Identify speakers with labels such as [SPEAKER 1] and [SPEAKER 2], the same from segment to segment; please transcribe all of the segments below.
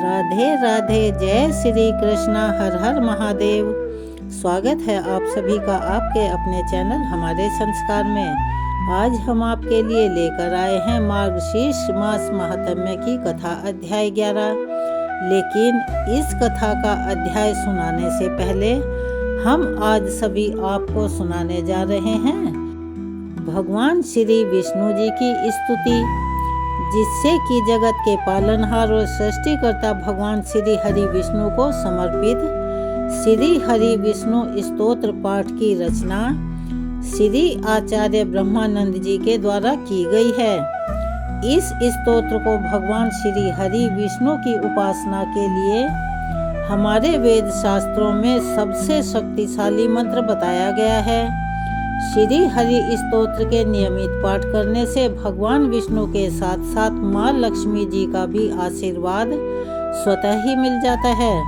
[SPEAKER 1] राधे राधे, जय श्री कृष्णा, हर हर महादेव। स्वागत है आप सभी का आपके अपने चैनल हमारे संस्कार में। आज हम आपके लिए लेकर आए हैं मार्गशीर्ष मास महात्म्य की कथा अध्याय 11। लेकिन इस कथा का अध्याय सुनाने से पहले हम आज सभी आपको सुनाने जा रहे हैं भगवान श्री विष्णु जी की स्तुति, जिससे कि जगत के पालनहार और सृष्टिकर्ता भगवान श्री हरि विष्णु को समर्पित श्री हरि विष्णु स्तोत्र पाठ की रचना श्री आचार्य ब्रह्मानंद जी के द्वारा की गई है। इस स्तोत्र को भगवान श्री हरि विष्णु की उपासना के लिए हमारे वेद शास्त्रों में सबसे शक्तिशाली मंत्र बताया गया है। श्री हरि स्तोत्र के नियमित पाठ करने से भगवान विष्णु के साथ साथ माँ लक्ष्मी जी का भी आशीर्वाद स्वतः ही मिल जाता है।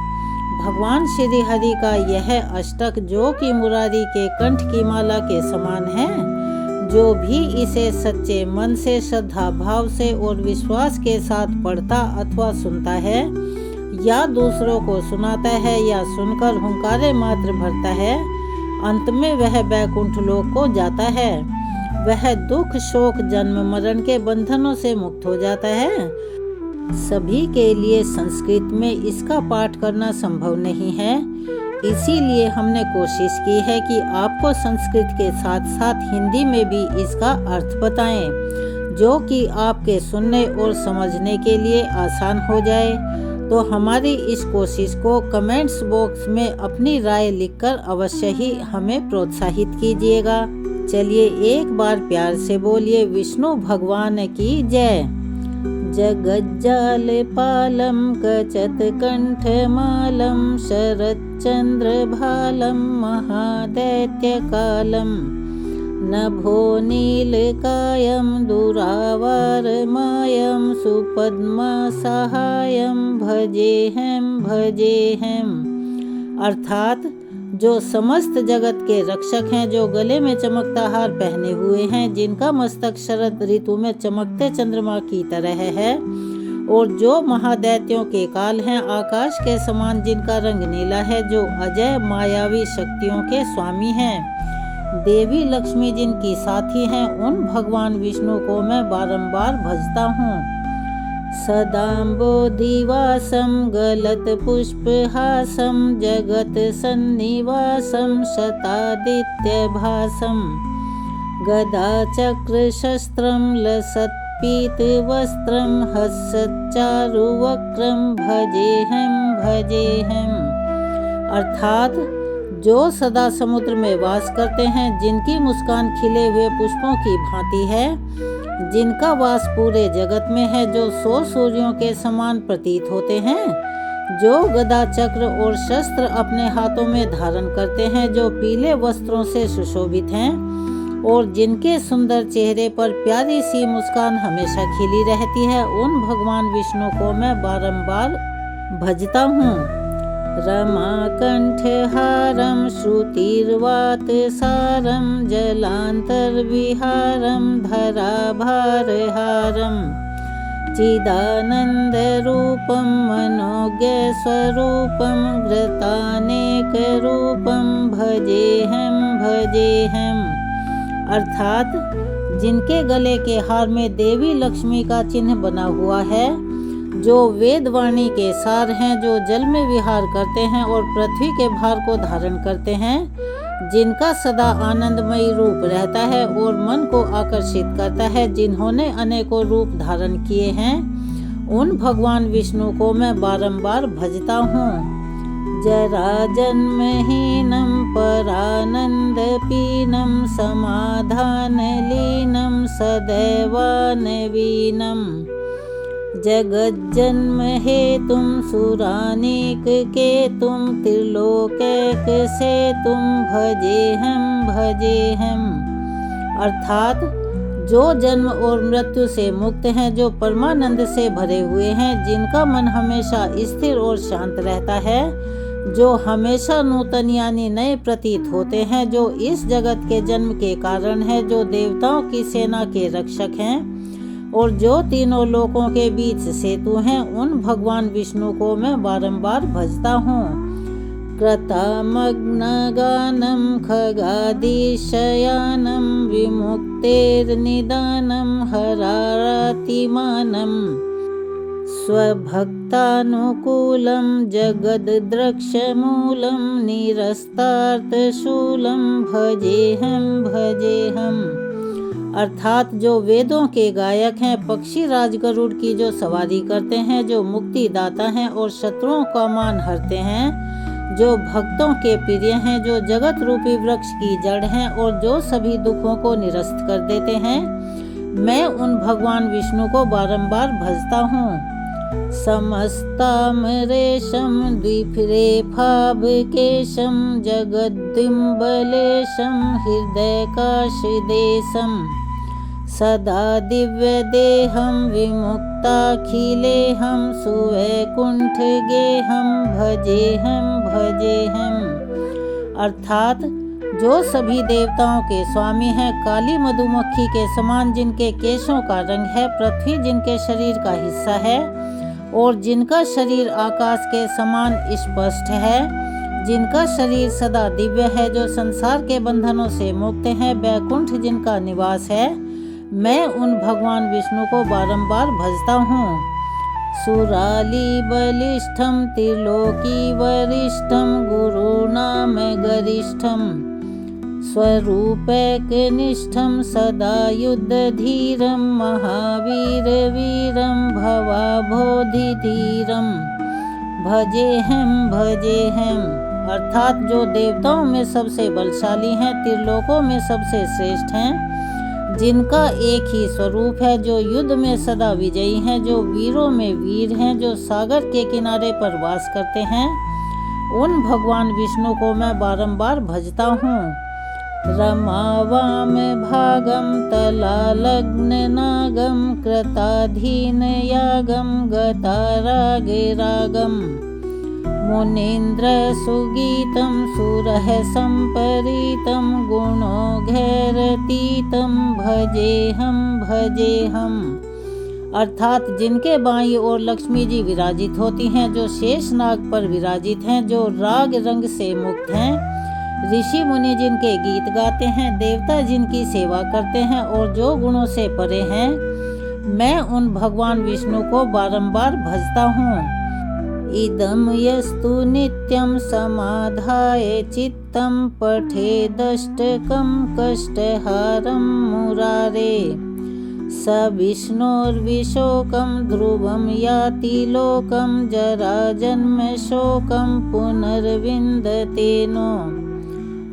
[SPEAKER 1] भगवान श्री हरि का यह अष्टक, जो कि मुरारी के कंठ की माला के समान है, जो भी इसे सच्चे मन से, श्रद्धा भाव से और विश्वास के साथ पढ़ता अथवा सुनता है या दूसरों को सुनाता है या सुनकर हुंकारे मात्र भरता है, अंत में वह बैकुंठ लोक को जाता है। वह दुख, शोक, जन्म मरण के बंधनों से मुक्त हो जाता है। सभी के लिए संस्कृत में इसका पाठ करना संभव नहीं है, इसीलिए हमने कोशिश की है कि आपको संस्कृत के साथ साथ हिंदी में भी इसका अर्थ बताएं, जो कि आपके सुनने और समझने के लिए आसान हो जाए। तो हमारी इस कोशिश को कमेंट्स बॉक्स में अपनी राय लिखकर अवश्य ही हमें प्रोत्साहित कीजिएगा। चलिए एक बार प्यार से बोलिए विष्णु भगवान की जय। जगज्जाल पालम कचत कंठ मालम शरच्चंद्र भालम महादैत्य कालम नभो नीलकायं दुरावारमायं सुपद्मा सहायं भजेहं। अर्थात जो समस्त जगत के रक्षक हैं, जो गले में चमकता हार पहने हुए हैं, जिनका मस्तक शरद ऋतु में चमकते चंद्रमा की तरह है, और जो महादैत्यों के काल हैं, आकाश के समान जिनका रंग नीला है, जो अजय मायावी शक्तियों के स्वामी हैं, देवी लक्ष्मी जिनकी साथी हैं, उन भगवान विष्णु को मैं बारंबार भजता हूँ। सदाम्बोधिवासं गलत पुष्पहासं जगत सन्निवासं शतादित्य भासं गदा चक्र शस्त्रं लसत्पीत वस्त्रं हसच्चारुवक्त्रं भजेहं। अर्थात जो सदा समुद्र में वास करते हैं, जिनकी मुस्कान खिले हुए पुष्पों की भांति है, जिनका वास पूरे जगत में है, जो 100 सूर्यों के समान प्रतीत होते हैं, जो गदा चक्र और शस्त्र अपने हाथों में धारण करते हैं, जो पीले वस्त्रों से सुशोभित हैं, और जिनके सुंदर चेहरे पर प्यारी सी मुस्कान हमेशा खिली रहती है, उन भगवान विष्णु को मैं बारंबार भजता हूँ। रमाकंठहारं श्रुतिर्वातसारं जलांतर्विहारं धराभारहारं चिदानन्दरूपं मनोज्ञस्वरूपं घृतानेकरूपं भजेहं। अर्थात जिनके गले के हार में देवी लक्ष्मी का चिन्ह बना हुआ है, जो वेदवाणी के सार हैं, जो जल में विहार करते हैं और पृथ्वी के भार को धारण करते हैं, जिनका सदा आनंदमयी रूप रहता है और मन को आकर्षित करता है, जिन्होंने अनेकों रूप धारण किए हैं, उन भगवान विष्णु को मैं बारंबार भजता हूँ। जराजन्महीनं परानंदपीनं समाधानलीनं सदैवानवीनं जगज्जन्म हेतुं सुरानीक केतुं त्रिलोकैक सेतुं भजेहं। अर्थात जो जन्म और मृत्यु से मुक्त हैं, जो परमानंद से भरे हुए हैं, जिनका मन हमेशा स्थिर और शांत रहता है, जो हमेशा नूतन यानी नए प्रतीत होते हैं, जो इस जगत के जन्म के कारण है, जो देवताओं की सेना के रक्षक हैं, और जो तीनों लोकों के बीच सेतु हैं, उन भगवान विष्णु को मैं बारंबार भजता हूँ। कृतमग्नगानं खगादिशयानं विमुक्तेर्निदानं हरारतिमानं स्वभक्तानुकूलं जगद्द्रक्ष्यमूलं निरस्तार्थशूलं भजेहम्। अर्थात जो वेदों के गायक हैं, पक्षी राज गरुड़ की जो सवारी करते हैं, जो मुक्ति दाता हैं और शत्रुओं का मान हरते हैं, जो भक्तों के प्रिय हैं, जो जगत रूपी वृक्ष की जड़ हैं और जो सभी दुखों को निरस्त कर देते हैं, मैं उन भगवान विष्णु को बारंबार भजता हूँ। समस्तामरेशं द्विप्रेफाभकेशं जगद्दिम्बलेशं हृदयकाशदेशं सदा दिव्यदेहं विमुक्ताखिलेहं सुवैकुण्ठगेहं भजेहम्। अर्थात जो सभी देवताओं के स्वामी हैं, काली मधुमक्खी के समान जिनके केशों का रंग है, पृथ्वी जिनके शरीर का हिस्सा है और जिनका शरीर आकाश के समान स्पष्ट है, जिनका शरीर सदा दिव्य है, जो संसार के बंधनों से मुक्त हैं, वैकुंठ जिनका निवास है, मैं उन भगवान विष्णु को बारंबार भजता हूँ। सुराली बलिष्ठम त्रिलोकी वरिष्ठम गुरुनाम गरिष्ठम स्वरूपैकनिष्ठं सदा युद्धधीरं महावीर वीरं भवाबोधिधीरं भजेहम्। अर्थात जो देवताओं में सबसे बलशाली हैं, त्रिलोकों में सबसे श्रेष्ठ हैं, जिनका एक ही स्वरूप है, जो युद्ध में सदा विजयी हैं, जो वीरों में वीर हैं, जो सागर के किनारे पर वास करते हैं, उन भगवान विष्णु को मैं बारंबार भजता हूँ। रमावाम भागम तलालग्ननागम कृताधीनयागम गतारागरागम मुनीन्द्र सुगीतं सुरः संपरीतं गुणोघैरतीतं भजेहम्। अर्थात जिनके बाईं ओर लक्ष्मी जी विराजित होती हैं, जो शेषनाग पर विराजित हैं, जो राग रंग से मुक्त हैं, ऋषि मुनि जिनके गीत गाते हैं, देवता जिनकी सेवा करते हैं और जो गुणों से परे हैं, मैं उन भगवान विष्णु को बारंबार भजता हूँ। इदं यस्तु नित्यं समाधाय चित्तं पठेदष्टकं कष्टहारं मुरारे स विष्णोर्विशोकं ध्रुवं याति लोकं जराजन्म शोकं पुनर्विन्दते नो।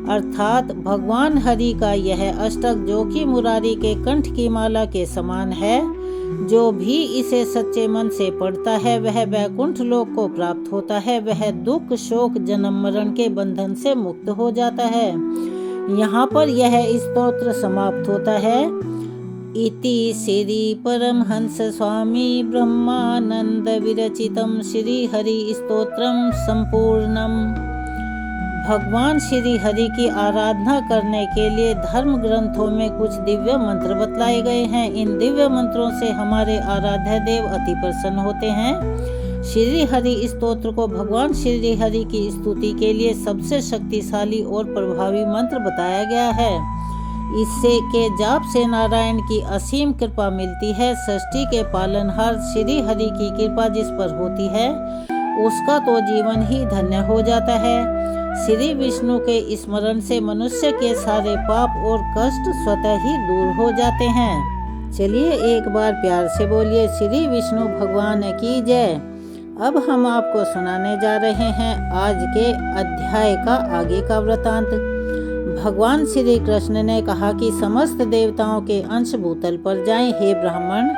[SPEAKER 1] अर्थात भगवान हरि का यह अष्टक, जो कि मुरारी के कंठ की माला के समान है, जो भी इसे सच्चे मन से पढ़ता है वह वैकुंठ लोक को प्राप्त होता है, वह दुख शोक जन्म मरण के बंधन से मुक्त हो जाता है। यहाँ पर यह स्तोत्र समाप्त होता है। इति श्री परमहंस स्वामी ब्रह्मानंद विरचितम श्री हरि स्तोत्रम संपूर्णम। भगवान श्री हरि की आराधना करने के लिए धर्म ग्रंथों में कुछ दिव्य मंत्र बतलाए गए हैं। इन दिव्य मंत्रों से हमारे आराध्य देव अति प्रसन्न होते हैं। श्री हरि स्तोत्र को भगवान श्री हरि की स्तुति के लिए सबसे शक्तिशाली और प्रभावी मंत्र बताया गया है। इससे के जाप से नारायण की असीम कृपा मिलती है। सृष्टि के पालनहार श्री हरि की कृपा जिस पर होती है उसका तो जीवन ही धन्य हो जाता है। श्री विष्णु के स्मरण से मनुष्य के सारे पाप और कष्ट स्वतः ही दूर हो जाते हैं। चलिए एक बार प्यार से बोलिए श्री विष्णु भगवान की जय। अब हम आपको सुनाने जा रहे हैं आज के अध्याय का आगे का वृतांत। भगवान श्री कृष्ण ने कहा कि समस्त देवताओं के अंश भूतल पर जाएं। हे ब्राह्मण,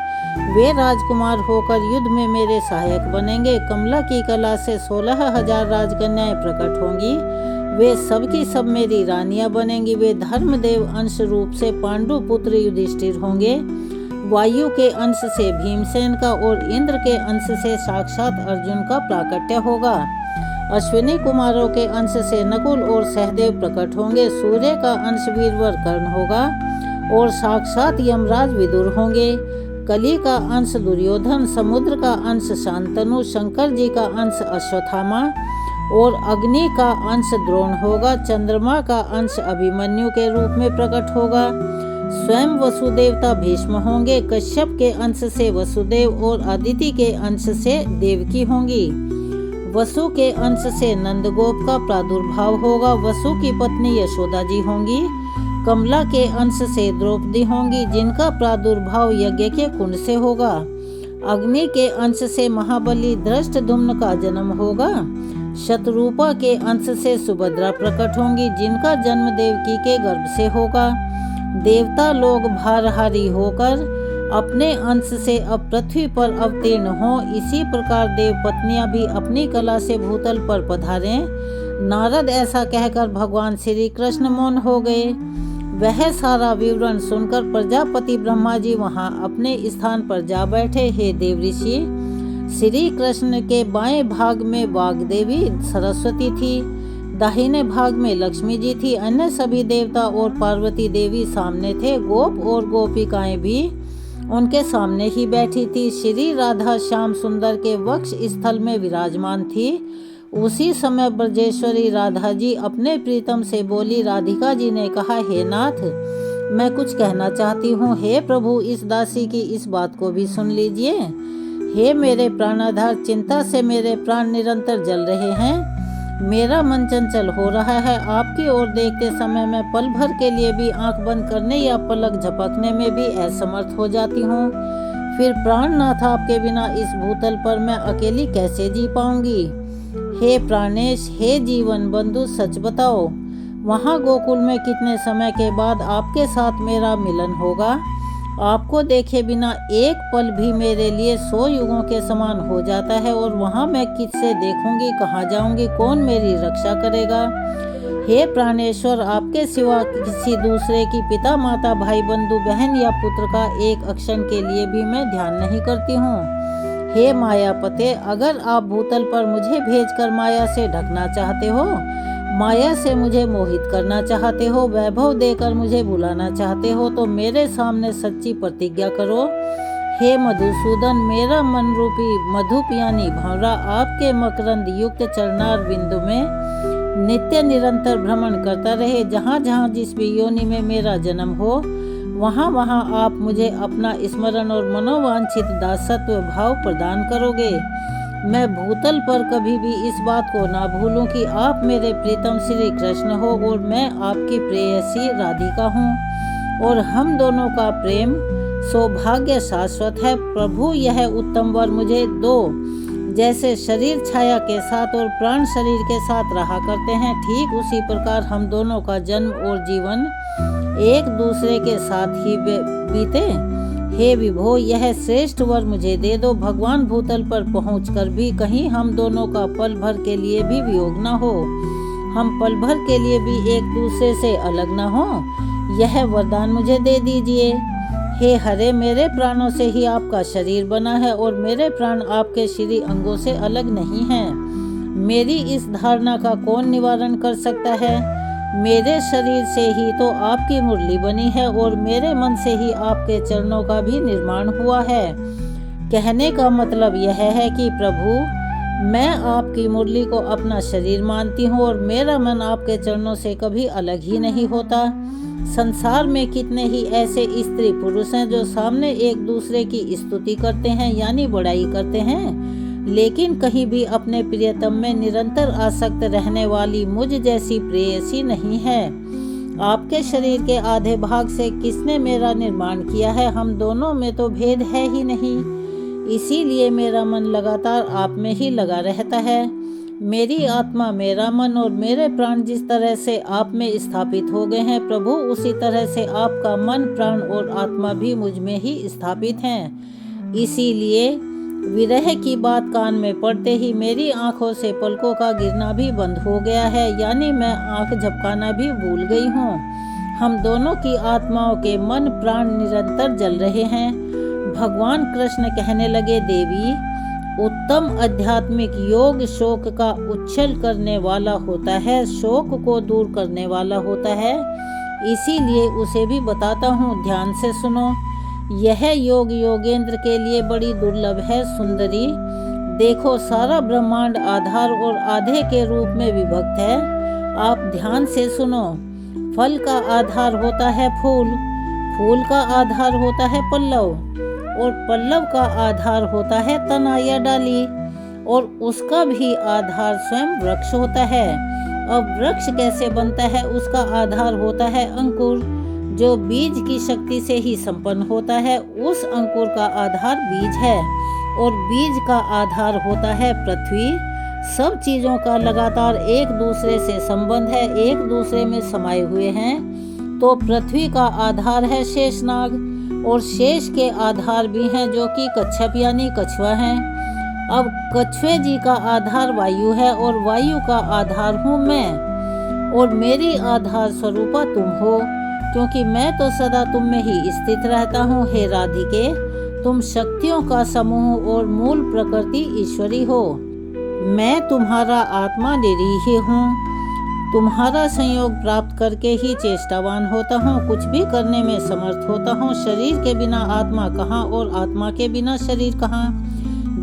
[SPEAKER 1] वे राजकुमार होकर युद्ध में मेरे सहायक बनेंगे। कमला की कला से 16,000 राजकन्याएं प्रकट होंगी। वे सब की सब मेरी रानियां बनेंगी। वे धर्मदेव अंश रूप से पांडु पुत्र युधिष्ठिर होंगे। वायु के अंश से भीमसेन का और इंद्र के अंश से साक्षात अर्जुन का प्राकट्य होगा। अश्विनी कुमारों के अंश से नकुल और सहदेव प्रकट होंगे। सूर्य का अंश वीरवर कर्ण होगा और साक्षात यमराज विदुर होंगे। कली का अंश दुर्योधन, समुद्र का अंश शांतनु, शंकर जी का अंश अश्वत्थामा और अग्नि का अंश द्रोण होगा। चंद्रमा का अंश अभिमन्यु के रूप में प्रकट होगा। स्वयं वसुदेवता भीष्म होंगे। कश्यप के अंश से वसुदेव और अदिति के अंश से देवकी होंगी। वसु के अंश से नंदगोप का प्रादुर्भाव होगा। वसु की पत्नी यशोदा जी होंगी। कमला के अंश से द्रौपदी होंगी, जिनका प्रादुर्भाव यज्ञ के कुंड से होगा। अग्नि के अंश से महाबली धृष्टद्युम्न का जन्म होगा। शतरूपा के अंश से सुभद्रा प्रकट होंगी, जिनका जन्म देवकी के गर्भ से होगा। देवता लोग भारहारी होकर अपने अंश से अब पृथ्वी पर अवतीर्ण हों, इसी प्रकार देव पत्नियां भी अपनी कला से भूतल पर पधारें। नारद ऐसा कहकर भगवान श्री कृष्ण मौन हो गए। वह सारा विवरण सुनकर प्रजापति ब्रह्मा जी वहां अपने स्थान पर जा बैठे। हे देव ऋषि, श्री कृष्ण के बाएं भाग में वाग्देवी सरस्वती थी, दाहिने भाग में लक्ष्मी जी थी। अन्य सभी देवता और पार्वती देवी सामने थे। गोप और गोपिकाएं भी उनके सामने ही बैठी थी। श्री राधा श्याम सुंदर के वक्ष स्थल में विराजमान थी। उसी समय ब्रजेश्वरी राधा जी अपने प्रीतम से बोली। राधिका जी ने कहा, हे नाथ, मैं कुछ कहना चाहती हूँ। हे प्रभु, इस दासी की इस बात को भी सुन लीजिए। हे मेरे प्राणाधार, चिंता से मेरे प्राण निरंतर जल रहे हैं। मेरा मन चंचल हो रहा है। आपकी ओर देखते समय मैं पल भर के लिए भी आंख बंद करने या पलक झपकने में भी असमर्थ हो जाती हूँ। फिर प्राणनाथ, आपके बिना इस भूतल पर मैं अकेली कैसे जी पाऊंगी। हे प्राणेश, हे जीवन बंधु, सच बताओ, वहाँ गोकुल में कितने समय के बाद आपके साथ मेरा मिलन होगा। आपको देखे बिना एक पल भी मेरे लिए 100 युगों के समान हो जाता है। और वहाँ मैं किससे देखूंगी, कहाँ जाऊंगी, कौन मेरी रक्षा करेगा। हे प्राणेश्वर, आपके सिवा किसी दूसरे की पिता माता भाई बंधु बहन या पुत्र का एक अक्षण के लिए भी मैं ध्यान नहीं करती हूँ। हे मायापते, अगर आप भूतल पर मुझे भेजकर माया से ढकना चाहते हो, माया से मुझे मोहित करना चाहते हो, वैभव देकर मुझे बुलाना चाहते हो, तो मेरे सामने सच्ची प्रतिज्ञा करो। हे मधुसूदन, मेरा मन रूपी मधुप यानी भंवरा आपके मकरंद युक्त चरणार बिंदु में नित्य निरंतर भ्रमण करता रहे। जहाँ जहाँ जिस भी योनि में मेरा जन्म हो, वहाँ वहाँ आप मुझे अपना स्मरण और मनोवांछित दासत्व भाव प्रदान करोगे। मैं भूतल पर कभी भी इस बात को ना भूलूं कि आप मेरे प्रीतम श्री कृष्ण हो और मैं आपकी प्रेयसी राधिका हूँ, और हम दोनों का प्रेम सौभाग्य शाश्वत है। प्रभु, यह उत्तम वर मुझे दो। जैसे शरीर छाया के साथ और प्राण शरीर के साथ रहा करते हैं, ठीक उसी प्रकार हम दोनों का जन्म और जीवन एक दूसरे के साथ ही बीते। हे विभो, यह श्रेष्ठ वर मुझे दे दो। भगवान भूतल पर पहुंचकर भी कहीं हम दोनों का पल भर के लिए भी वियोग न हो, हम पल भर के लिए भी एक दूसरे से अलग न हो, यह वरदान मुझे दे दीजिए। हे हरे, मेरे प्राणों से ही आपका शरीर बना है और मेरे प्राण आपके श्री अंगों से अलग नहीं हैं। मेरी इस धारणा का कौन निवारण कर सकता है। मेरे शरीर से ही तो आपकी मुरली बनी है और मेरे मन से ही आपके चरणों का भी निर्माण हुआ है। कहने का मतलब यह है कि प्रभु, मैं आपकी मुरली को अपना शरीर मानती हूँ और मेरा मन आपके चरणों से कभी अलग ही नहीं होता। संसार में कितने ही ऐसे स्त्री पुरुष हैं जो सामने एक दूसरे की स्तुति करते हैं यानी बड़ाई करते हैं, लेकिन कहीं भी अपने प्रियतम में निरंतर आसक्त रहने वाली मुझ जैसी प्रेयसी नहीं है। आपके शरीर के आधे भाग से किसने मेरा निर्माण किया है। हम दोनों में तो भेद है ही नहीं, इसीलिए मेरा मन लगातार आप में ही लगा रहता है। मेरी आत्मा, मेरा मन और मेरे प्राण जिस तरह से आप में स्थापित हो गए हैं प्रभु, उसी तरह से आपका मन, प्राण और आत्मा भी मुझ में ही स्थापित हैं। इसीलिए विरह की बात कान में पड़ते ही मेरी आंखों से पलकों का गिरना भी बंद हो गया है, यानी मैं आंख झपकाना भी भूल गई हूँ। हम दोनों की आत्माओं के मन प्राण निरंतर जल रहे हैं। भगवान कृष्ण कहने लगे, देवी, उत्तम आध्यात्मिक योग शोक का उच्छल करने वाला होता है, शोक को दूर करने वाला होता है, इसीलिए उसे भी बताता हूँ, ध्यान से सुनो। यह योग योगेंद्र के लिए बड़ी दुर्लभ है सुंदरी। देखो, सारा ब्रह्मांड आधार और आधे के रूप में विभक्त है। आप ध्यान से सुनो। फल का आधार होता है फूल, फूल का आधार होता है पल्लव, और पल्लव का आधार होता है तना या डाली, और उसका भी आधार स्वयं वृक्ष होता है। अब वृक्ष कैसे बनता है? उसका आधार होता है अंकुर, जो बीज की शक्ति से ही संपन्न होता है। उस अंकुर का आधार बीज है, और बीज का आधार होता है पृथ्वी। सब चीजों का लगातार एक दूसरे से संबंध है, एक दूसरे में समाये हुए हैं। तो पृथ्वी का आधार है शेषनाग, और शेष के आधार भी हैं जो कि कच्छप यानी कछुआ हैं। अब कछुए जी का आधार वायु है, और वायु का आधार हूँ मैं, और मेरी आधार स्वरूपा तुम हो, क्योंकि मैं तो सदा तुम में ही स्थित रहता हूँ। हे राधिके, तुम शक्तियों का समूह और मूल प्रकृति ईश्वरी हो। मैं तुम्हारा आत्मा निरीह हूँ। तुम्हारा संयोग प्राप्त करके ही चेष्टावान होता हूँ, कुछ भी करने में समर्थ होता हूँ। शरीर के बिना आत्मा कहाँ, और आत्मा के बिना शरीर कहाँ?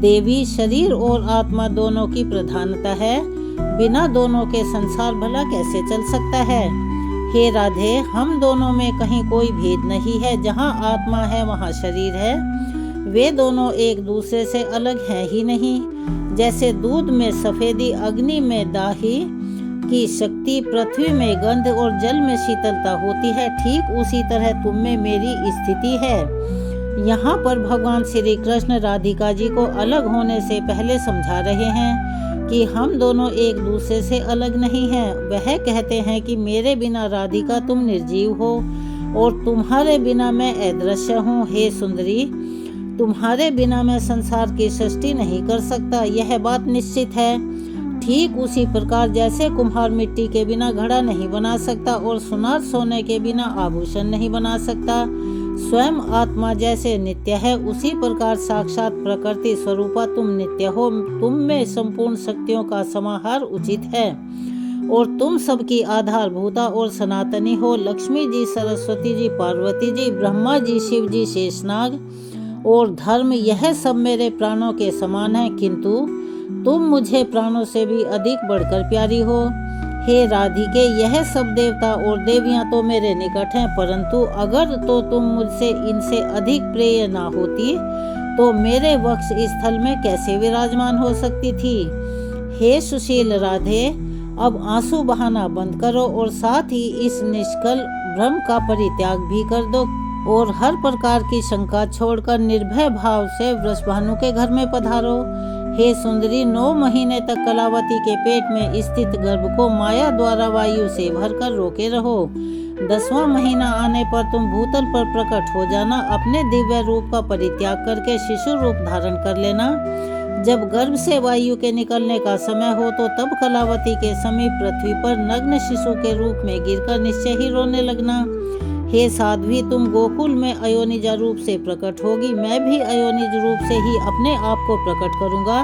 [SPEAKER 1] देवी, शरीर और आत्मा दोनों की प्रधानता है। बिना दोनों के संसार भला कैसे चल सकता है? हे राधे, हम दोनों में कहीं कोई भेद नहीं है। जहाँ आत्मा है वहाँ शरीर है। वे दोनों एक दूसरे से अलग हैं ही नहीं। जैसे दूध में सफेदी, अग्नि में दाही की शक्ति, पृथ्वी में गंध और जल में शीतलता होती है, ठीक उसी तरह तुम में मेरी स्थिति है। यहाँ पर भगवान श्री कृष्ण राधिका जी को अलग होने से पहले समझा रहे हैं कि हम दोनों एक दूसरे से अलग नहीं हैं। वह कहते हैं कि मेरे बिना राधिका तुम निर्जीव हो, और तुम्हारे बिना मैं अदृश्य हूँ। हे सुंदरी, तुम्हारे बिना मैं संसार की सृष्टि नहीं कर सकता, यह बात निश्चित है। ठीक उसी प्रकार जैसे कुम्हार मिट्टी के बिना घड़ा नहीं बना सकता, और सुनार सोने के बिना आभूषण नहीं बना सकता, स्वयं आत्मा जैसे नित्य है, उसी प्रकार साक्षात प्रकृति स्वरूपा तुम नित्य हो। तुम में संपूर्ण शक्तियों का समाहार उचित है, और तुम सबकी आधारभूता और सनातनी हो। लक्ष्मी जी, सरस्वती जी, पार्वती जी, ब्रह्मा जी, शिव जी, शेषनाग और धर्म, यह सब मेरे प्राणों के समान है, किंतु तुम मुझे प्राणों से भी अधिक बढ़कर प्यारी हो। हे राधिके, यह सब देवता और देवियां तो मेरे निकट हैं, परंतु अगर तो तुम मुझसे इनसे अधिक प्रिय ना होती तो मेरे वक्ष स्थल में कैसे विराजमान हो सकती थी। हे सुशील राधे, अब आंसू बहाना बंद करो, और साथ ही इस निष्कल भ्रम का परित्याग भी कर दो, और हर प्रकार की शंका छोड़कर निर्भय भाव से वृषभानु के घर में पधारो। हे सुंदरी, 9 महीने तक कलावती के पेट में स्थित गर्भ को माया द्वारा वायु से भरकर रोके रहो। 10वां महीना आने पर तुम भूतल पर प्रकट हो जाना। अपने दिव्य रूप का परित्याग करके शिशु रूप धारण कर लेना। जब गर्भ से वायु के निकलने का समय हो तो तब कलावती के समीप पृथ्वी पर नग्न शिशु के रूप में गिरकर निश्चय ही रोने लगना। हे साध्वी, तुम गोकुल में अयोनिजा रूप से प्रकट होगी, मैं भी अयोनिज रूप से ही अपने आप को प्रकट करूंगा,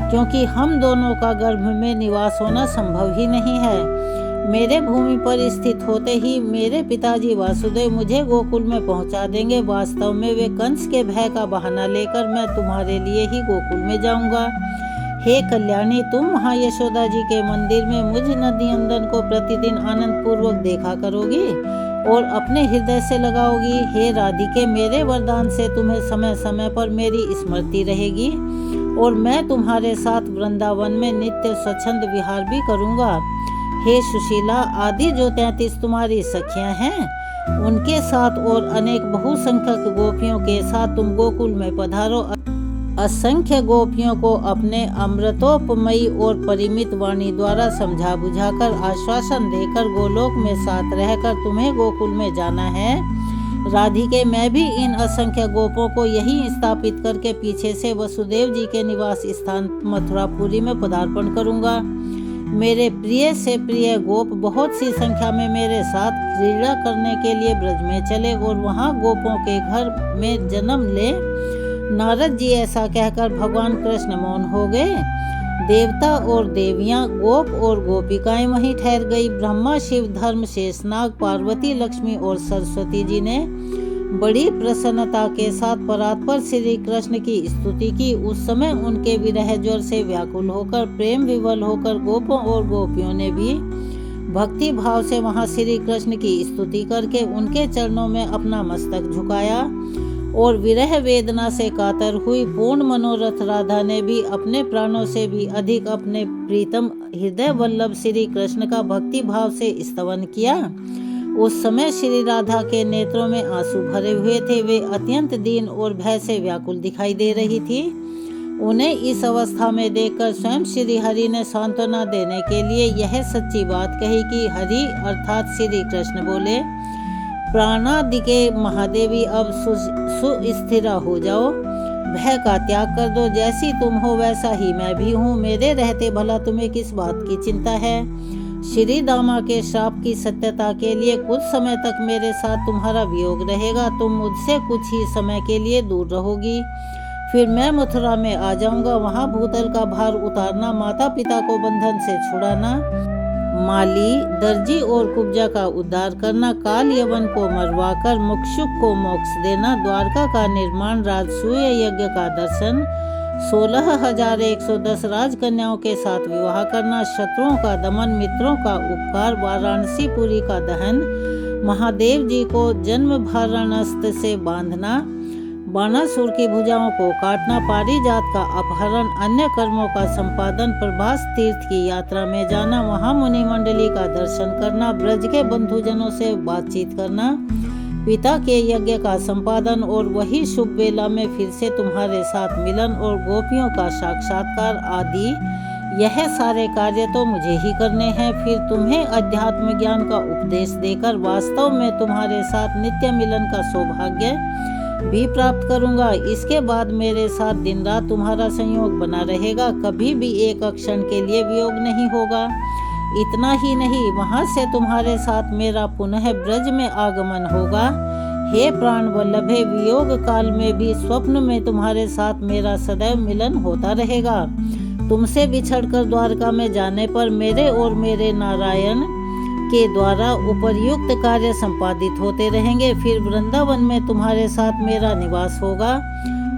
[SPEAKER 1] क्योंकि हम दोनों का गर्भ में निवास होना संभव ही नहीं है। मेरे भूमि पर स्थित होते ही मेरे पिताजी वासुदेव मुझे गोकुल में पहुंचा देंगे। वास्तव में वे कंस के भय का बहाना लेकर मैं तुम्हारे लिए ही गोकुल में जाऊंगा। हे कल्याणी, तुम वहाँ यशोदा जी के मंदिर में मुझ नंदनंदन को प्रतिदिन आनंद पूर्वक देखा करोगी और अपने हृदय से लगाओगी। हे राधिके, मेरे वरदान से तुम्हें समय समय पर मेरी स्मृति रहेगी, और मैं तुम्हारे साथ वृंदावन में नित्य स्वच्छंद विहार भी करूंगा। हे सुशीला, आदि जो 33 तुम्हारी सखियां हैं, उनके साथ और अनेक बहुसंख्यक गोपियों के साथ तुम गोकुल में पधारो। असंख्य गोपियों को अपने अमृतोपमयी और परिमित वाणी द्वारा समझा बुझाकर आश्वासन देकर गोलोक में साथ रहकर तुम्हें गोकुल में जाना है। राधिके, मैं भी इन असंख्य गोपों को यही स्थापित करके पीछे से वसुदेव जी के निवास स्थान मथुरापुरी में पदार्पण करूंगा। मेरे प्रिय से प्रिय गोप बहुत सी संख्या में मेरे साथ क्रीड़ा करने के लिए ब्रज में चले और वहां गोपों के घर में जन्म ले। नारद जी ऐसा कहकर भगवान कृष्ण मौन हो गए। देवता और देवियां, गोप और गोपिकाएं वहीं ठहर गई। ब्रह्मा, शिव, धर्म, शेषनाग, पार्वती, लक्ष्मी और सरस्वती जी ने बड़ी प्रसन्नता के साथ परात्पर श्री कृष्ण की स्तुति की। उस समय उनके विरह ज्वर से व्याकुल होकर, प्रेम विवल होकर गोपों और गोपियों ने भी भक्ति भाव से वहां श्री कृष्ण की स्तुति करके उनके चरणों में अपना मस्तक झुकाया। और विरह वेदना से कातर हुई पूर्ण मनोरथ राधा ने भी अपने प्राणों से भी अधिक अपने प्रीतम हृदय वल्लभ श्री कृष्ण का भक्ति भाव से स्तवन किया। उस समय श्री राधा के नेत्रों में आंसू भरे हुए थे। वे अत्यंत दीन और भय से व्याकुल दिखाई दे रही थी। उन्हें इस अवस्था में देखकर स्वयं श्री हरि ने सांत्वना देने के लिए यह सच्ची बात कही कि हरि अर्थात श्री कृष्ण बोले, प्राणादिके महादेवी अब सुस्थिरा हो जाओ, भय का त्याग कर दो। जैसी तुम हो वैसा ही मैं भी हूँ। मेरे रहते भला तुम्हें किस बात की चिंता है। श्री दामा के श्राप की सत्यता के लिए कुछ समय तक मेरे साथ तुम्हारा वियोग रहेगा। तुम मुझसे कुछ ही समय के लिए दूर रहोगी, फिर मैं मथुरा में आ जाऊंगा। वहाँ भूतल का भार उतारना, माता पिता को बंधन से छुड़ाना, माली दर्जी और कुब्जा का उद्धार करना, काल यवन को मरवाकर मुक्षुक को मोक्ष देना, द्वारका का निर्माण, राजसूय यज्ञ का दर्शन, 16,110 राजकन्याओं के साथ विवाह करना, शत्रुओं का दमन, मित्रों का उपकार, वाराणसीपुरी का दहन, महादेव जी को जन्म भाराणस्त से बांधना, बाणासुर की भुजाओं को काटना, पारिजात का अपहरण, अन्य कर्मों का संपादन, प्रभास तीर्थ की यात्रा में जाना, वहां मुनि मंडली का दर्शन करना, ब्रज के बंधुजनों से बातचीत करना, पिता के यज्ञ का संपादन और वही शुभ वेला में फिर से तुम्हारे साथ मिलन और गोपियों का साक्षात्कार आदि, यह सारे कार्य तो मुझे ही करने हैं। फिर तुम्हें अध्यात्म ज्ञान का उपदेश देकर वास्तव में तुम्हारे साथ नित्य मिलन का सौभाग्य भी प्राप्त करूंगा। इसके बाद मेरे साथ दिन रात तुम्हारा संयोग बना रहेगा, कभी भी एक क्षण के लिए वियोग नहीं होगा। इतना ही नहीं, वहां से तुम्हारे साथ मेरा पुनः ब्रज में आगमन होगा। हे प्राण वल्लभे, वियोग काल में भी स्वप्न में तुम्हारे साथ मेरा सदैव मिलन होता रहेगा। तुमसे बिछड़कर द्वारका में जाने पर मेरे और मेरे नारायण के द्वारा उपर्युक्त कार्य संपादित होते रहेंगे। फिर वृंदावन में तुम्हारे साथ मेरा निवास होगा।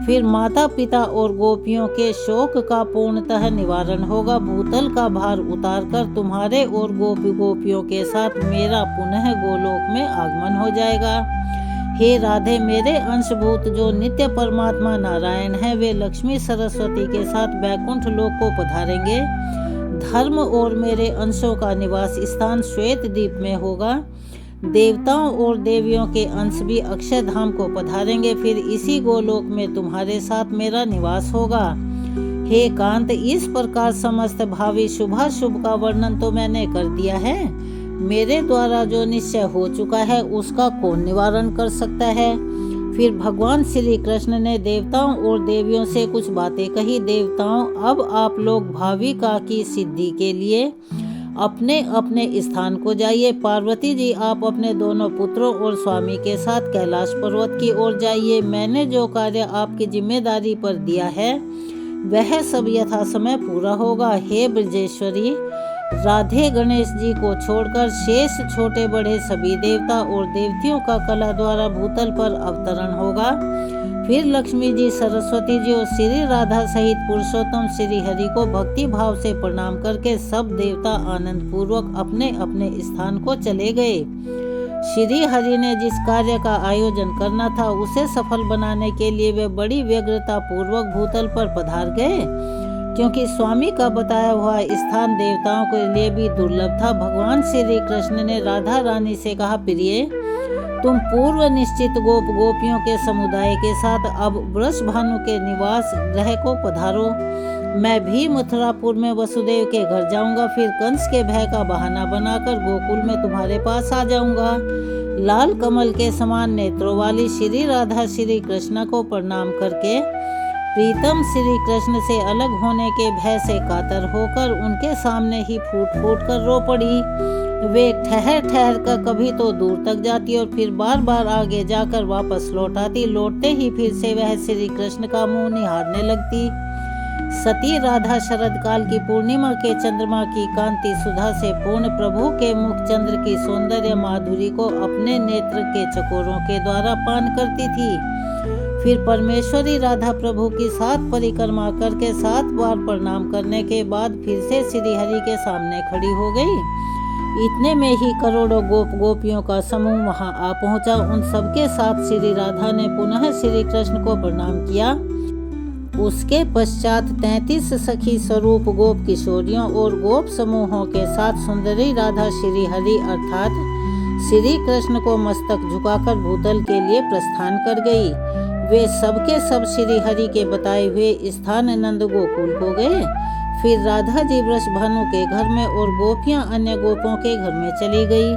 [SPEAKER 1] फिर माता पिता और गोपियों के शोक का पूर्णतः निवारण होगा। भूतल का भार उतारकर तुम्हारे और गोपियों के साथ मेरा पुनः गोलोक में आगमन हो जाएगा। हे राधे, मेरे अंशभूत जो नित्य परमात्मा नारायण है, वे लक्ष्मी सरस्वती के साथ वैकुंठ लोक को पधारेंगे। धर्म और मेरे अंशों का निवास स्थान श्वेत द्वीप में होगा। देवताओं और देवियों के अंश भी अक्षय धाम को पधारेंगे। फिर इसी गोलोक में तुम्हारे साथ मेरा निवास होगा। हे कांत, इस प्रकार समस्त भावी शुभाशुभ का वर्णन तो मैंने कर दिया है। मेरे द्वारा जो निश्चय हो चुका है उसका कौन निवारण कर सकता है। फिर भगवान श्री कृष्ण ने देवताओं और देवियों से कुछ बातें कही। देवताओं, अब आप लोग भाविका की सिद्धि के लिए अपने अपने स्थान को जाइए। पार्वती जी, आप अपने दोनों पुत्रों और स्वामी के साथ कैलाश पर्वत की ओर जाइए। मैंने जो कार्य आपकी जिम्मेदारी पर दिया है वह सब यथा समय पूरा होगा। हे ब्रजेश्वरी राधे, गणेश जी को छोड़कर शेष छोटे बड़े सभी देवता और देवतियों का कला द्वारा भूतल पर अवतरण होगा। फिर लक्ष्मी जी, सरस्वती जी और श्री राधा सहित पुरुषोत्तम श्री हरि को भक्ति भाव से प्रणाम करके सब देवता आनंद पूर्वक अपने अपने स्थान को चले गए। श्री हरि ने जिस कार्य का आयोजन करना था उसे सफल बनाने के लिए वे बड़ी व्यग्रता पूर्वक भूतल पर पधार गए, क्योंकि स्वामी का बताया हुआ स्थान देवताओं के लिए भी दुर्लभ था। भगवान श्री कृष्ण ने राधा रानी से कहा, प्रिय, तुम पूर्व निश्चित गोपियों के समुदाय के साथ अब वृषभानु के निवास गृह को पधारो। मैं भी मथुरापुर में वसुदेव के घर जाऊंगा। फिर कंस के भय का बहाना बनाकर गोकुल में तुम्हारे पास आ जाऊंगा। लाल कमल के समान नेत्रों वाली श्री राधा श्री कृष्ण को प्रणाम करके प्रीतम श्री कृष्ण से अलग होने के भय से कातर होकर उनके सामने ही फूट फूट कर रो पड़ी। वे ठहर ठहर कर कभी तो दूर तक जाती और फिर बार बार आगे जाकर वापस लौट आती। लौटते ही फिर से वह श्री कृष्ण का मुंह निहारने लगती। सती राधा शरद काल की पूर्णिमा के चंद्रमा की कांति सुधा से पूर्ण प्रभु के मुख चंद्र की सौंदर्य माधुरी को अपने नेत्र के चकोरों के द्वारा पान करती थी। फिर परमेश्वरी राधा प्रभु की 7 परिक्रमा करके 7 बार प्रणाम करने के बाद फिर से श्री हरि के सामने खड़ी हो गई। इतने में ही करोड़ों गोपियों का समूह वहां आ पहुंचा। उन सबके साथ श्री राधा ने पुनः श्री कृष्ण को प्रणाम किया। उसके पश्चात 33 सखी स्वरूप गोप किशोरियों और गोप समूहों के साथ सुंदरी राधा श्री हरि अर्थात श्री कृष्ण को मस्तक झुकाकर भूतल के लिए प्रस्थान कर गई। वे सबके सब श्री हरि के बताए हुए स्थान नंद गोकुल को गए। फिर राधा जी वृषभानु के घर में और गोपियां अन्य गोपों के घर में चली गई।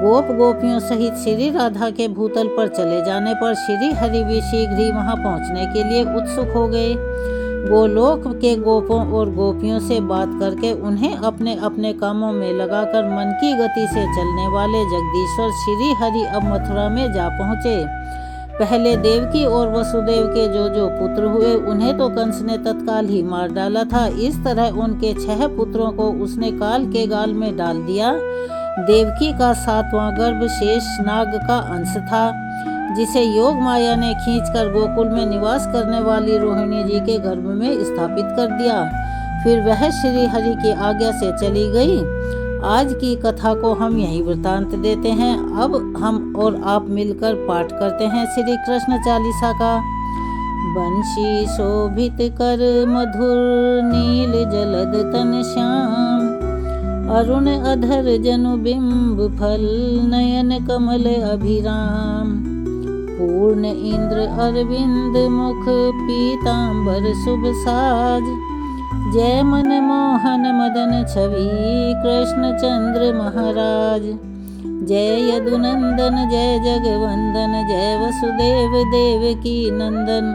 [SPEAKER 1] गोपियों सहित श्री राधा के भूतल पर चले जाने पर श्री हरि भी शीघ्र ही वहां पहुंचने के लिए उत्सुक हो गए। गोलोक के गोपों और गोपियों से बात करके उन्हें अपने अपने कामों में लगाकर मन की गति से चलने वाले जगदीश्वर श्री हरि अब मथुरा में जा पहुंचे। पहले देवकी और वसुदेव के जो पुत्र हुए उन्हें तो कंस ने तत्काल ही मार डाला था। इस तरह उनके 6 पुत्रों को उसने काल के गाल में डाल दिया। देवकी का 7वां गर्भ शेष नाग का अंश था, जिसे योग माया ने खींचकर गोकुल में निवास करने वाली रोहिणी जी के गर्भ में स्थापित कर दिया। फिर वह श्री हरि की आज्ञा से चली गई। आज की कथा को हम यही वृतांत देते हैं। अब हम और आप मिलकर पाठ करते हैं श्री कृष्ण चालीसा का। बंशी शोभित कर मधुर नील जलद तन श्याम, अरुण अधर जनु बिंब फल नयन कमल अभिराम। पूर्ण इंद्र अरविंद मुख पीतांबर शुभ साज, जय मन मोहन मदन छवि कृष्ण चंद्र महाराज। जय यदुनंदन जय जगवंदन, जय वसुदेव देवकी नंदन।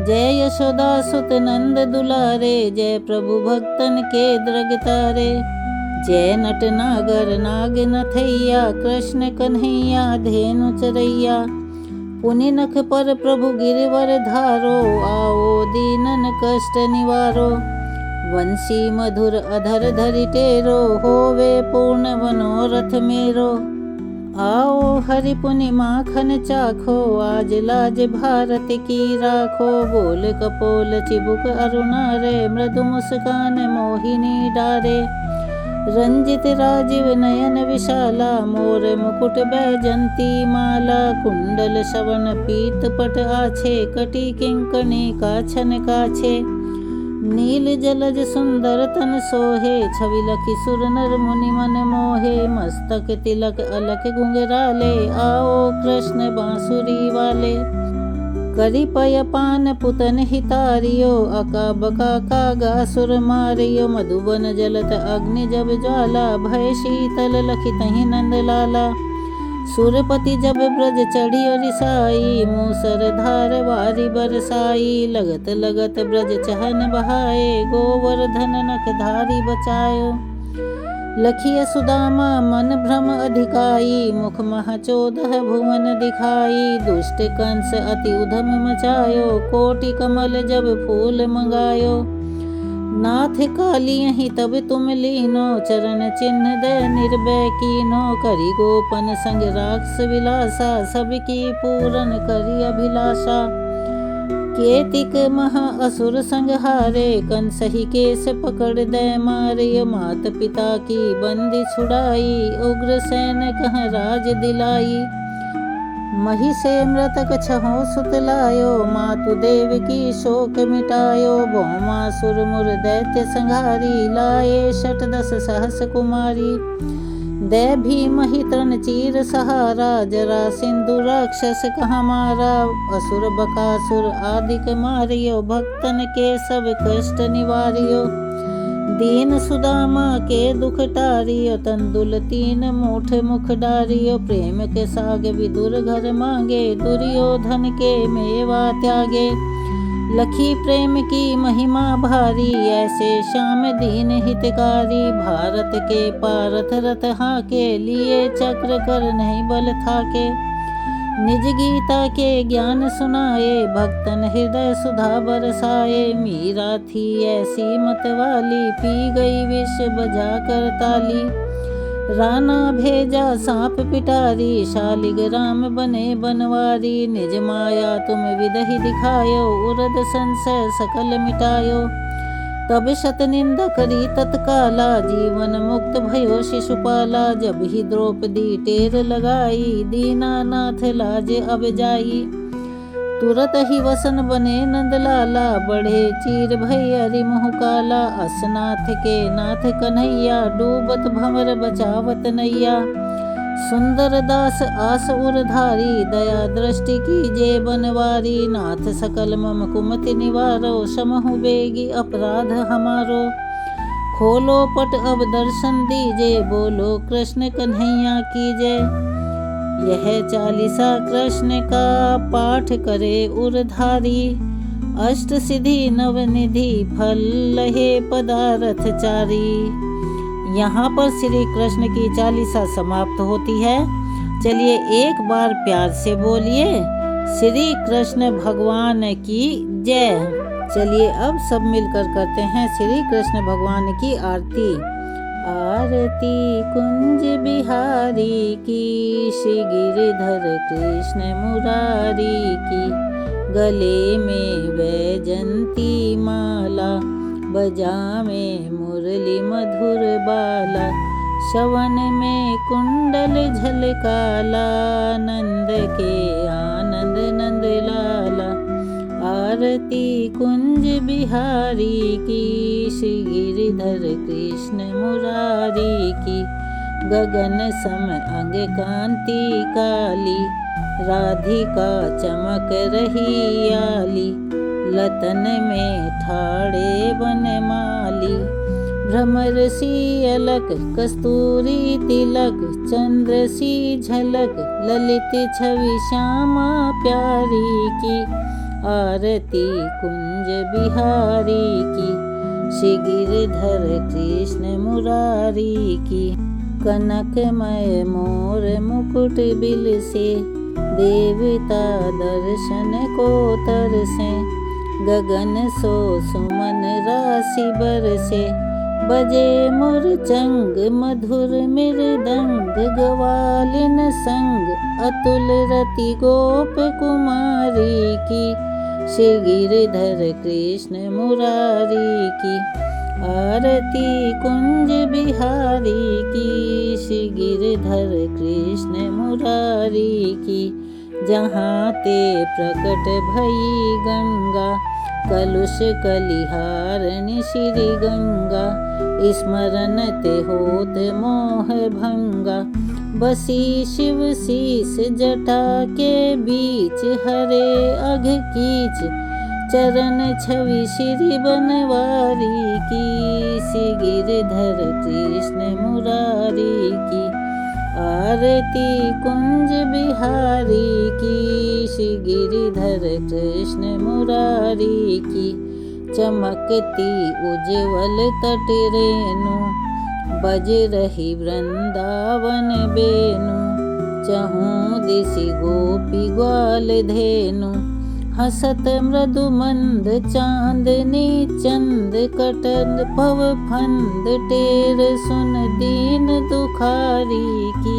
[SPEAKER 1] जय यशोदा सुत नंद दुलारे, जय प्रभु भक्तन के द्रग तारे। जय नट नागर नाग नथैया, कृष्ण कन्हैया धेनु चरैया। पुनि नख पर प्रभु गिरवर धारो, आओ दीनन कष्ट निवारो। वंशी मधुर अधर धरि टेरो, होवे पूर्ण मनोरथ मेरो। आओ हरि पुनि माखन चाखो, आज लाज भारत की राखो। बोल कपोल चिबुक अरुणारे, मृदु मुस्कान मोहिनी डारे। रंजित राजीव नयन विशाला, मोर मुकुट बैजंती माला। कुंडल शवन पीत पट आछे, कटी किंकणी काछन काछे। नील जलज सुंदर तन सोहे, छवि लखी सुर नर मुनि मन मोहे। मस्तक तिलक अलक घुंघराले, आओ कृष्ण बांसुरी वाले। करी पय पान पुतन हितारियो, अका बका कागा सुर मारियो। मधुबन जलत अग्नि जब ज्वाला, भय शीतल लखित ही नंद लाला। सुरपति जब ब्रज चढ़ियो रिसाई, मूसर धार वारी बरसाई। लगत लगत ब्रज चहन बहाए, गोवर्धन नख धारी बचायो। लखिय सुदामा मन भ्रम अधिकाई, मुख मह 14 भुवन दिखाई। दुष्ट कंस अति उधम मचायो, कोटि कमल जब फूल मंगायो। नाथ काली यही तब तुम लीनो, चरण चिन्ह दे निर्भय कीनो। करी गोपन संग राक्षस विलासा, सबकी पूरन करी अभिलाषा। केतिक महा असुर संग हारे, कंस ही केस पकड़ दे मारे। मात पिता की बंदी छुड़ाई, उग्र सैन कह राज दिलाई। मही से मृतक छहो सुत लायो, मातु देव की शोक मिटायो। भौमासुर मुर दैत्य संघारी, लाए 10 सहस कुमारी। दे भीम ही तृण चीर सहारा, जरा सिंधु राक्षस कहाँ मारा। असुर बकासुर आदिक मारियो, भक्तन के सब कष्ट निवारियो। दीन सुदामा के दुख टारियो, तंदुल 3 मूठ मुख डारियो। प्रेम के साग विदुर घर मांगे, दुर्योधन के मेवा त्यागे। लखी प्रेम की महिमा भारी, ऐसे श्याम दीन हितकारी। भारत के पारथ रथ हाके, लिए चक्र कर नहीं बल थाके। निज गीता के ज्ञान सुनाए, भक्तन हृदय सुधा बरसाए। मीरा थी ऐसी मतवाली, पी गई विष बजा कर ताली। राणा भेजा सांप पिटारी, शालिग्राम बने बनवारी। निज माया तुम विदहि दिखायो, उरद संशय सकल मिटायो। तब शत निंदा करी तत्काला, जीवन मुक्त भयो शिशुपाला। जब ही द्रौपदी टेर लगाई, दीनानाथ लाज अब जाई। तुरत ही वसन बने नंदलाला, बढ़े चीर भय हरि मुँह काला। असनाथ के नाथ कन्हैया, डूबत भंवर बचावत नैया। सुंदर दास आस उरधारी, दया दृष्टि कीजे बनवारी। नाथ सकल मम कुमति निवारो, समहु बेगी अपराध हमारो। खोलो पट अब दर्शन दीजे, बोलो कृष्ण कन्हैया की जय। यह चालीसा कृष्ण का पाठ करे उरधारी, अष्ट सिद्धि नवनिधि फल लहे पदारथ चारी। यहाँ पर श्री कृष्ण की चालीसा समाप्त होती है। चलिए एक बार प्यार से बोलिए श्री कृष्ण भगवान की जय। चलिए अब सब मिलकर करते हैं श्री कृष्ण भगवान की आरती। आरती कुंज बिहारी की, श्री गिरधर कृष्ण मुरारी की। गले में वैजंती माला, बजावे मुरली मधुर बाला। श्रवण में कुंडल झलकाला, नंद के आनंद नंद लाला। आरती कुंज बिहारी की, श्री गिरधर कृष्ण मुरारी की। गगन सम अंग कांति काली, राधिका चमक रही आली। लतन में ठाड़े बनमाली, भ्रमर सी अलक कस्तूरी तिलक। चंद्र सी झलक ललित छवि श्यामा प्यारी की। आरती कुंज बिहारी की, श्री गिरधर कृष्ण मुरारी की। कनकमय मोर मुकुट बिल से, देवता दर्शन को तरसे। गगन सो सुमन राशि बरसे, बजे मुरचंग मधुर मृदंग। ग्वालिन संग अतुल रति गोप कुमारी की। श्री गिरधर कृष्ण मुरारी की। आरती कुंज बिहारी की, श्री गिरधर कृष्ण मुरारी की। जहाँ ते प्रकट भई गंगा, कलुष कलिहारिणी श्री गंगा। स्मरण ते होत मोह भंगा, बसी शिव शीस जटा के बीच। हरे अघ कीच चरण छवि श्री बनवारी की। श्री गिरधर कृष्ण मुरारी की। आरती कुंज बिहारी की, श्री गिरधर कृष्ण मुरारी की। चमकती उज्ज्वल तट रेणु, बज रही वृंदावन बेनु। चहूँ दिशि गोपी ग्वाल धेनु, हसत मृदु मंद चांदनी चंद। कटन पव फंद टेर सुन दीन दुखारी की।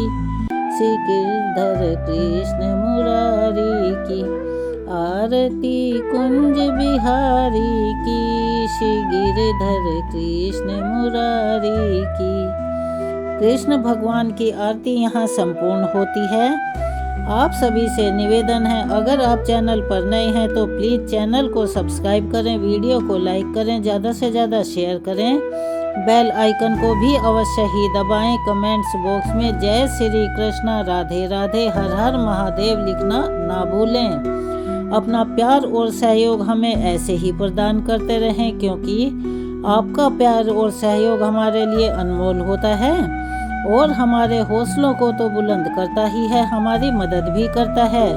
[SPEAKER 1] श्री गिरधर कृष्ण मुरारी की। आरती कुंज बिहारी की, श्री गिरधर कृष्ण मुरारी की। कृष्ण भगवान की आरती यहाँ संपूर्ण होती है। आप सभी से निवेदन है, अगर आप चैनल पर नए हैं तो प्लीज़ चैनल को सब्सक्राइब करें, वीडियो को लाइक करें, ज़्यादा से ज़्यादा शेयर करें, बेल आइकन को भी अवश्य ही दबाएं। कमेंट्स बॉक्स में जय श्री कृष्णा, राधे राधे, हर हर महादेव लिखना ना भूलें। अपना प्यार और सहयोग हमें ऐसे ही प्रदान करते रहें, क्योंकि आपका प्यार और सहयोग हमारे लिए अनमोल होता है और हमारे हौसलों को तो बुलंद करता ही है, हमारी मदद भी करता है।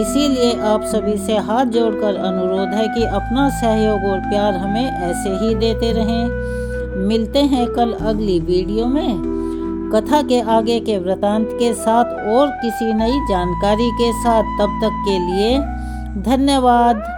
[SPEAKER 1] इसीलिए आप सभी से हाथ जोड़कर अनुरोध है कि अपना सहयोग और प्यार हमें ऐसे ही देते रहें। मिलते हैं कल अगली वीडियो में। कथा के आगे के वृतांत के साथ और किसी नई जानकारी के साथ। तब तक के लिए धन्यवाद।